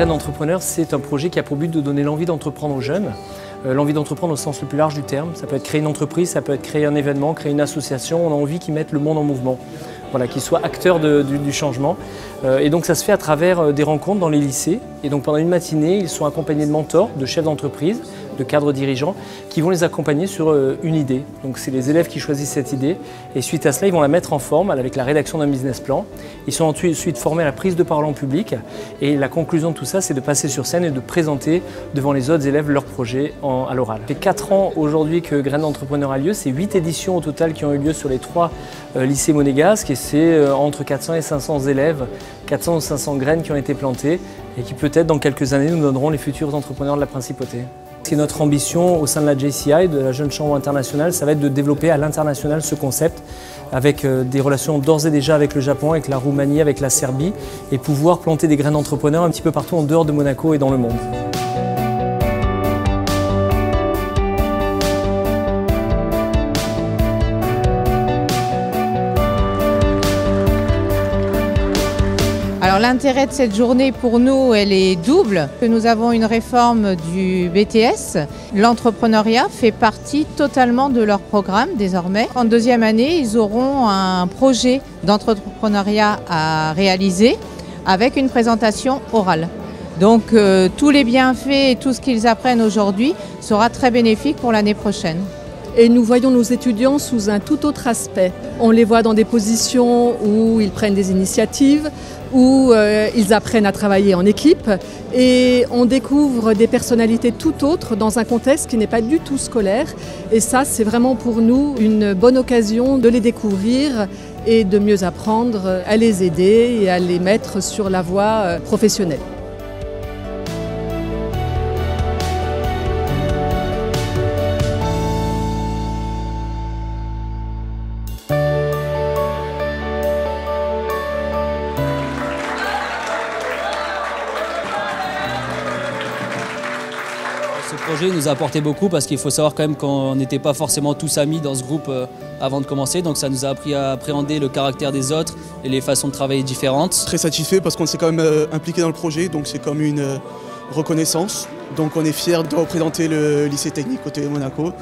Graines d'entrepreneurs, c'est un projet qui a pour but de donner l'envie d'entreprendre aux jeunes. L'envie d'entreprendre au sens le plus large du terme. Ça peut être créer une entreprise, ça peut être créer un événement, créer une association. On a envie qu'ils mettent le monde en mouvement, voilà, qu'ils soient acteurs du changement. Et donc ça se fait à travers des rencontres dans les lycées. Et donc pendant une matinée, ils sont accompagnés de mentors, de chefs d'entreprise, de cadres dirigeants qui vont les accompagner sur une idée. Donc c'est les élèves qui choisissent cette idée et suite à cela, ils vont la mettre en forme avec la rédaction d'un business plan. Ils sont ensuite formés à la prise de parole en public et la conclusion de tout ça, c'est de passer sur scène et de présenter devant les autres élèves leur projet à l'oral. Ça fait 4 ans aujourd'hui que Graines d'entrepreneurs a lieu, c'est 8 éditions au total qui ont eu lieu sur les 3 lycées monégasques et c'est entre 400 et 500 élèves, 400 ou 500 graines qui ont été plantées et qui peut-être dans quelques années nous donneront les futurs entrepreneurs de la Principauté. C'est notre ambition au sein de la JCI, de la Jeune Chambre Internationale, ça va être de développer à l'international ce concept avec des relations d'ores et déjà avec le Japon, avec la Roumanie, avec la Serbie et pouvoir planter des graines d'entrepreneurs un petit peu partout en dehors de Monaco et dans le monde. Alors l'intérêt de cette journée pour nous, elle est double. Nous avons une réforme du BTS. L'entrepreneuriat fait partie totalement de leur programme désormais. En deuxième année, ils auront un projet d'entrepreneuriat à réaliser avec une présentation orale. Donc tous les bienfaits et tout ce qu'ils apprennent aujourd'hui sera très bénéfique pour l'année prochaine. Et nous voyons nos étudiants sous un tout autre aspect. On les voit dans des positions où ils prennent des initiatives, où ils apprennent à travailler en équipe et on découvre des personnalités tout autres dans un contexte qui n'est pas du tout scolaire. Et ça, c'est vraiment pour nous une bonne occasion de les découvrir et de mieux apprendre à les aider et à les mettre sur la voie professionnelle. Ce projet nous a apporté beaucoup parce qu'il faut savoir quand même qu'on n'était pas forcément tous amis dans ce groupe avant de commencer. Donc ça nous a appris à appréhender le caractère des autres et les façons de travailler différentes. Très satisfait parce qu'on s'est quand même impliqué dans le projet, donc c'est comme une reconnaissance. Donc on est fiers de représenter le lycée technique côté Monaco.